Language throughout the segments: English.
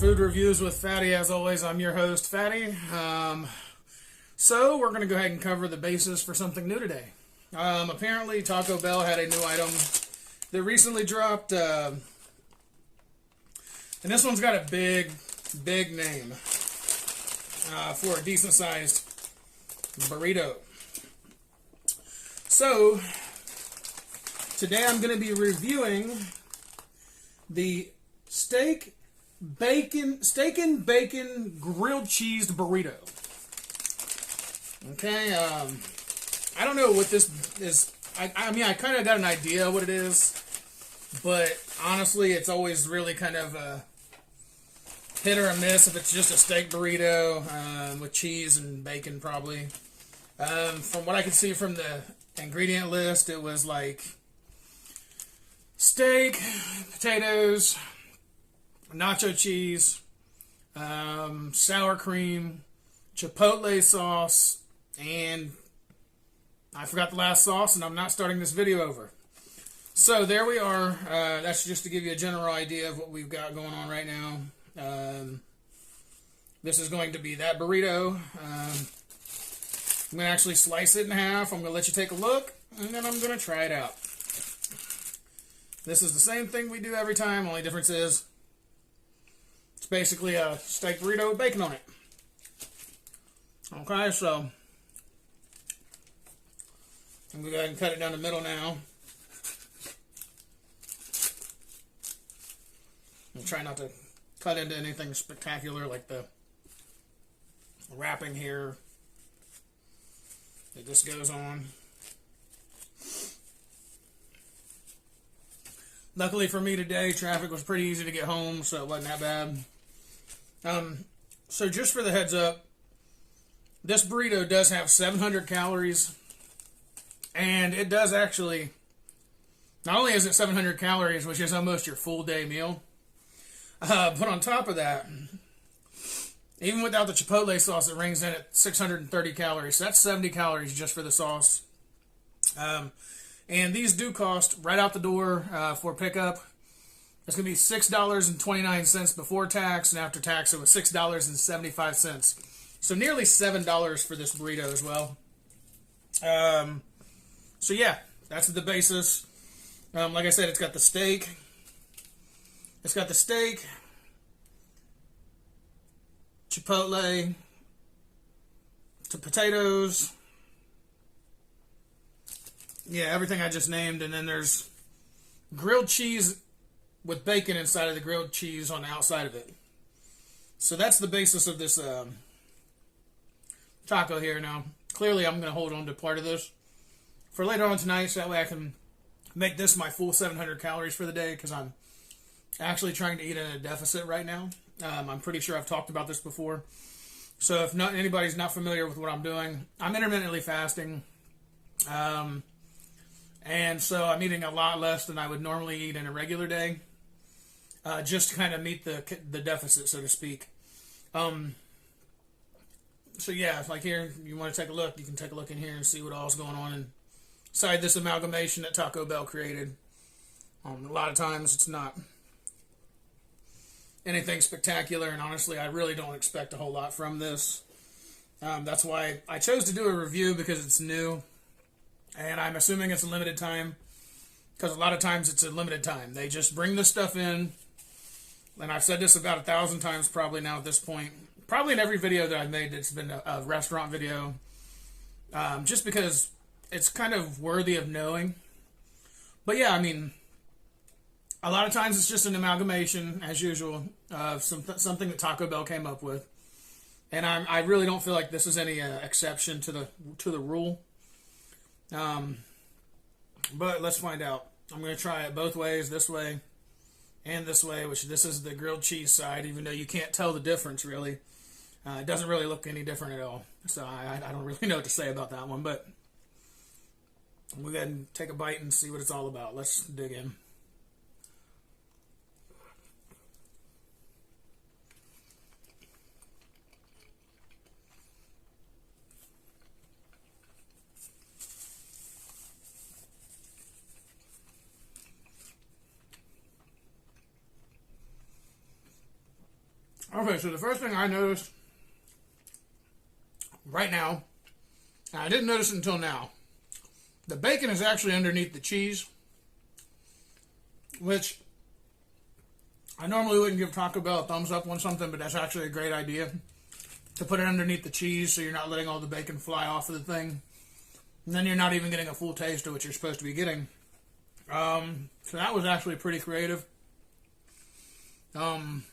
Food Reviews with Fatty. As always, I'm your host, Fatty. So we're going to go ahead and cover the basis for something new today. Apparently, Taco Bell had a new item that recently dropped, and this one's got a big name for a decent-sized burrito. So today I'm going to be reviewing the steak and bacon grilled cheese burrito. Okay, I don't know what this is. I mean, I kind of got an idea what it is, but honestly, it's always really kind of a hit or a miss if it's just a steak burrito with cheese and bacon, probably. From what I could see from the ingredient list, it was like steak, potatoes, nacho cheese, sour cream, chipotle sauce, and I forgot the last sauce, and I'm not starting this video over. So there we are. That's just to give you a general idea of what we've got going on right now. This is going to be that burrito. I'm going to actually slice it in half. I'm going to let you take a look, and then I'm going to try it out. This is the same thing we do every time. Only difference is it's basically a steak burrito with bacon on it. Okay, so I'm going to go ahead and cut it down the middle now. I'm trying not to cut into anything spectacular like the wrapping here that just goes on. Luckily for me today, traffic was pretty easy to get home, so it wasn't that bad. So just for the heads up, this burrito does have 700 calories, and it does actually, not only is it 700 calories, which is almost your full day meal, but on top of that, even without the chipotle sauce, it rings in at 630 calories. So that's 70 calories just for the sauce. And these do cost right out the door for pickup. It's going to be $6.29 before tax, and after tax it was $6.75. So nearly $7 for this burrito as well. So yeah, that's the basis. Like I said, it's got the steak. It's got the steak, chipotle, to potatoes. Yeah, everything I just named, and then there's grilled cheese with bacon inside of the grilled cheese on the outside of it. So that's the basis of this taco here. Now, clearly I'm going to hold on to part of this for later on tonight, so that way I can make this my full 700 calories for the day, because I'm actually trying to eat in a deficit right now. I'm pretty sure I've talked about this before. So if anybody's not familiar with what I'm doing, I'm intermittently fasting. And so I'm eating a lot less than I would normally eat in a regular day, just to kind of meet the deficit, so to speak. So yeah, if like here, you want to take a look, you can take a look in here and see what all's going on inside this amalgamation that Taco Bell created. A lot of times it's not anything spectacular, and honestly, I really don't expect a whole lot from this. That's why I chose to do a review, because it's new. And I'm assuming it's a limited time, because a lot of times it's a limited time. They just bring this stuff in, and I've said this about 1,000 times probably now at this point. Probably in every video that I've made that's been a restaurant video, just because it's kind of worthy of knowing. But yeah, I mean, a lot of times it's just an amalgamation, as usual, of something that Taco Bell came up with. And I really don't feel like this is any exception to the rule. But let's find out. I'm going to try it both ways, this way and this way, which this is the grilled cheese side, even though you can't tell the difference, really. It doesn't really look any different at all. So I don't really know what to say about that one, but we'll go ahead and take a bite and see what it's all about. Let's dig in. Okay, so the first thing I noticed right now, and I didn't notice it until now, the bacon is actually underneath the cheese, which I normally wouldn't give Taco Bell a thumbs up on something, but that's actually a great idea to put it underneath the cheese so you're not letting all the bacon fly off of the thing. And then you're not even getting a full taste of what you're supposed to be getting. So that was actually pretty creative. I'm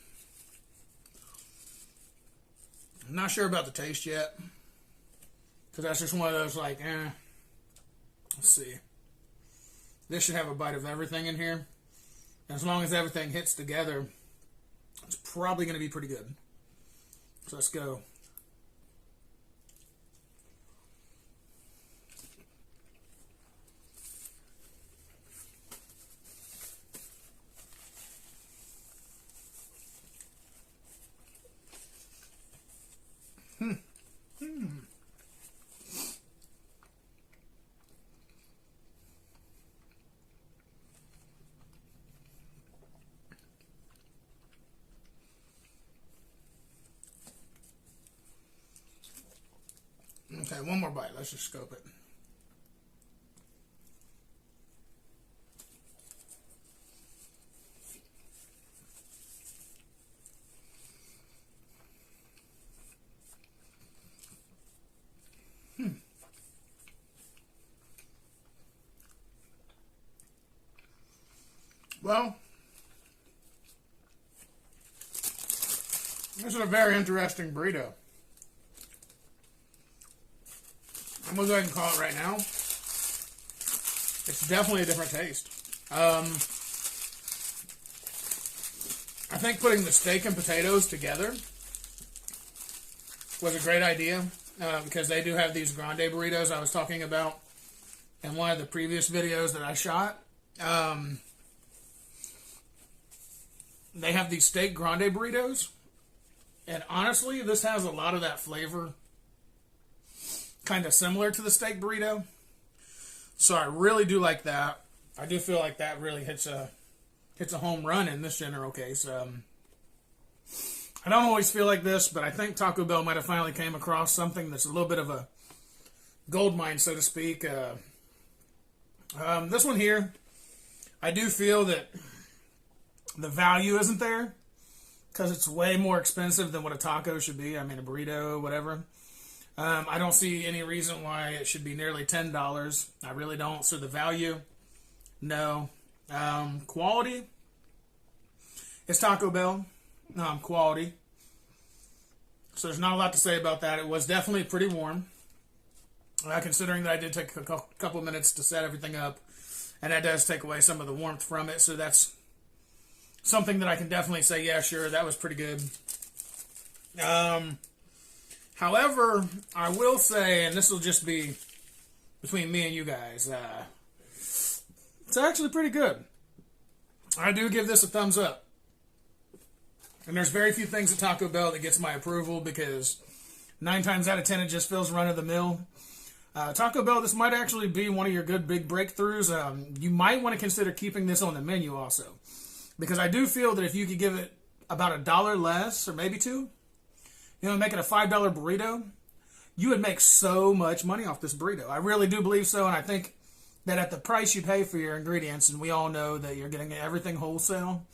not sure about the taste yet, because that's just one of those like, let's see. This should have a bite of everything in here. And as long as everything hits together, it's probably going to be pretty good. So let's go. Okay, one more bite. Let's just scope it. Well, this is a very interesting burrito. I'm going to go ahead and call it right now. It's definitely a different taste. I think putting the steak and potatoes together was a great idea because they do have these grande burritos I was talking about in one of the previous videos that I shot. They have these steak grande burritos, and honestly, this has a lot of that flavor, kind of similar to the steak burrito. So I really do like that. I do feel like that really hits a home run in this general case. I don't always feel like this, but I think Taco Bell might have finally came across something that's a little bit of a gold mine, so to speak. This one here, I do feel that the value isn't there because it's way more expensive than what a taco should be. I mean, a burrito, whatever. I don't see any reason why it should be nearly $10. I really don't. So the value, no. Quality, it's Taco Bell. Quality. So there's not a lot to say about that. It was definitely pretty warm. Considering that I did take a couple minutes to set everything up. And that does take away some of the warmth from it. So that's something that I can definitely say, yeah, sure, that was pretty good. However, I will say, and this will just be between me and you guys, it's actually pretty good. I do give this a thumbs up. And there's very few things at Taco Bell that gets my approval because 9 times out of 10 it just feels run-of-the-mill. Taco Bell, this might actually be one of your good big breakthroughs. You might want to consider keeping this on the menu also. Because I do feel that if you could give it about $1 less, or maybe $2, make it a $5 burrito, you would make so much money off this burrito. I really do believe so, and I think that at the price you pay for your ingredients, and we all know that you're getting everything wholesale,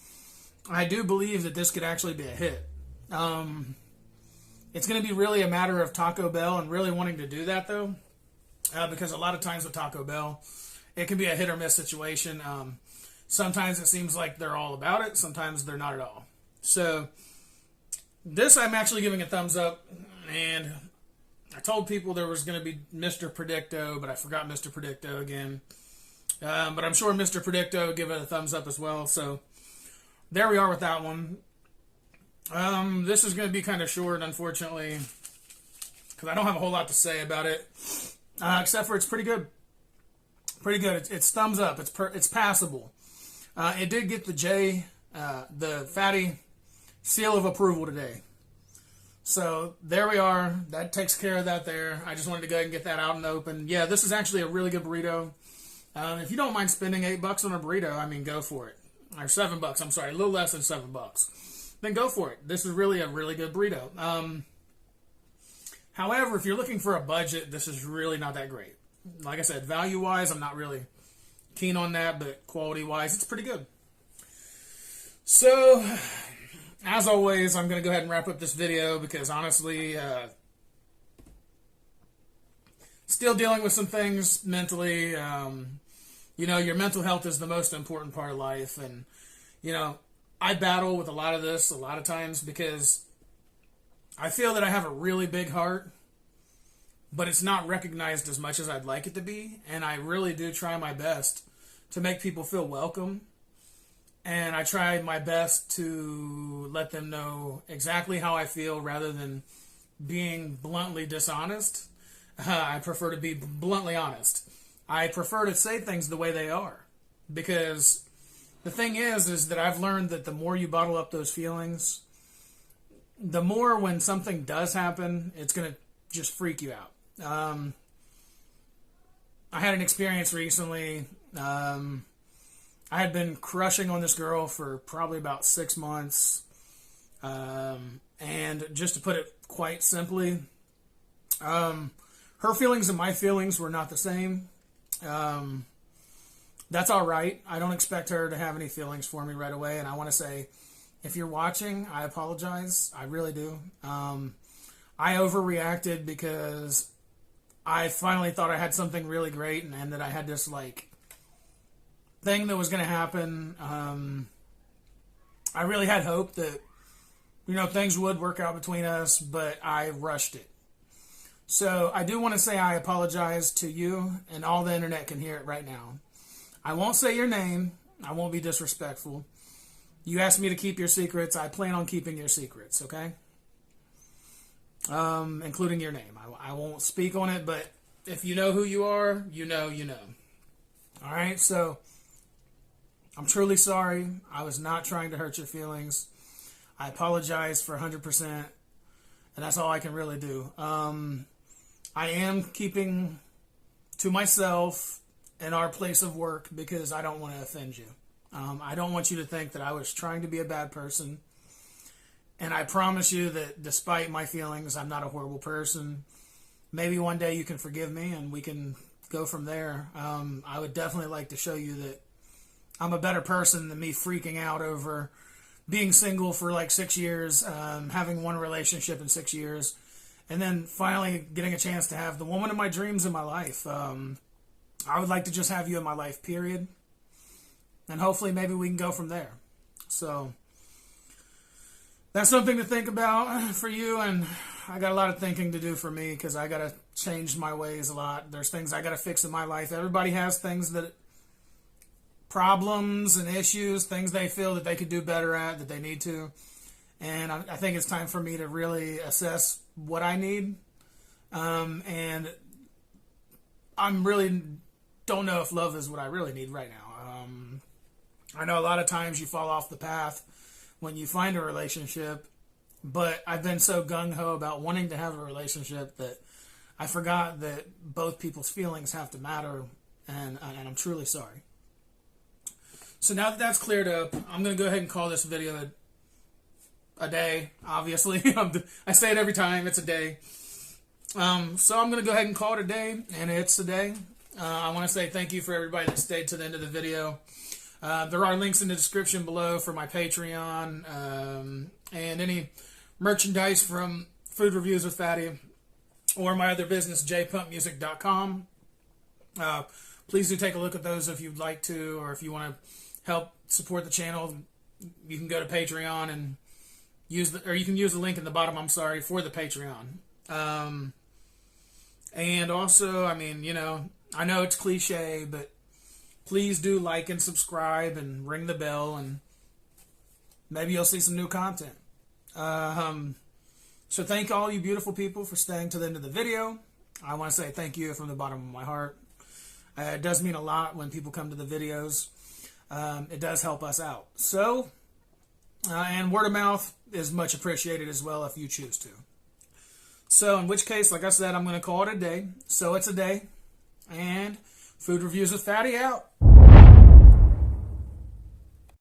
I do believe that this could actually be a hit. It's going to be really a matter of Taco Bell and really wanting to do that, though, because a lot of times with Taco Bell, it can be a hit or miss situation. Sometimes it seems like they're all about it. Sometimes they're not at all. So this I'm actually giving a thumbs up. And I told people there was going to be Mr. Predicto, but I forgot Mr. Predicto again. But I'm sure Mr. Predicto would give it a thumbs up as well. So there we are with that one. This is going to be kind of short, unfortunately, because I don't have a whole lot to say about it. Except for it's pretty good. Pretty good. It's thumbs up. It's passable. It did get the fatty seal of approval today. So there we are. That takes care of that there. I just wanted to go ahead and get that out in the open. Yeah, this is actually a really good burrito. If you don't mind spending $8 on a burrito, I mean, go for it. Or $7, I'm sorry, a little less than $7. then go for it. This is really a really good burrito. However, if you're looking for a budget, this is really not that great. Like I said, value-wise, I'm not really keen on that, but quality-wise, it's pretty good. So, as always, I'm going to go ahead and wrap up this video because honestly, still dealing with some things mentally. You know, your mental health is the most important part of life. And, you know, I battle with a lot of this a lot of times because I feel that I have a really big heart, but it's not recognized as much as I'd like it to be. And I really do try my best to make people feel welcome. And I try my best to let them know exactly how I feel rather than being bluntly dishonest. I prefer to be bluntly honest. I prefer to say things the way they are. Because the thing is that I've learned that the more you bottle up those feelings, the more when something does happen, it's going to just freak you out. I had an experience recently. I had been crushing on this girl for probably about 6 months. And just to put it quite simply, her feelings and my feelings were not the same. That's all right. I don't expect her to have any feelings for me right away. And I want to say, if you're watching, I apologize. I really do. I overreacted because I finally thought I had something really great and that I had this, like, thing that was going to happen. I really had hope that, you know, things would work out between us, but I rushed it. So I do want to say I apologize to you, and all the internet can hear it right now. I won't say your name. I won't be disrespectful. You asked me to keep your secrets. I plan on keeping your secrets, okay? Including your name. I won't speak on it, but if you know who you are, you know, you know. All right, so I'm truly sorry. I was not trying to hurt your feelings. I apologize for 100%, and that's all I can really do. I am keeping to myself in our place of work because I don't want to offend you. I don't want you to think that I was trying to be a bad person. And I promise you that despite my feelings, I'm not a horrible person. Maybe one day you can forgive me and we can go from there. I would definitely like to show you that I'm a better person than me freaking out over being single for like 6 years, having one relationship in 6 years, and then finally getting a chance to have the woman of my dreams in my life. I would like to just have you in my life, period. And hopefully maybe we can go from there. So that's something to think about for you, and I got a lot of thinking to do for me because I got to change my ways a lot. There's things I got to fix in my life. Everybody has things that, problems and issues, things they feel that they could do better at, that they need to. And I think it's time for me to really assess what I need. And I'm really don't know if love is what I really need right now. I know a lot of times you fall off the path when you find a relationship, but I've been so gung-ho about wanting to have a relationship that I forgot that both people's feelings have to matter, and I'm truly sorry. So now that that's cleared up, I'm going to go ahead and call this video a day, obviously. I say it every time, it's a day. So I'm going to go ahead and call it a day, and it's a day. I want to say thank you for everybody that stayed to the end of the video. There are links in the description below for my Patreon and any merchandise from Food Reviews with Fatty or my other business, jpumpmusic.com. Please do take a look at those if you'd like to, or if you want to help support the channel. You can go to Patreon and you can use the link in the bottom, for the Patreon. And also, I mean, you know, I know it's cliche, but please do like and subscribe and ring the bell, and maybe you'll see some new content. So thank all you beautiful people for staying to the end of the video. I want to say thank you from the bottom of my heart. It does mean a lot when people come to the videos. It does help us out. So, and word of mouth is much appreciated as well if you choose to. So in which case, like I said, I'm going to call it a day. So it's a day. And Food Reviews with Fatty out.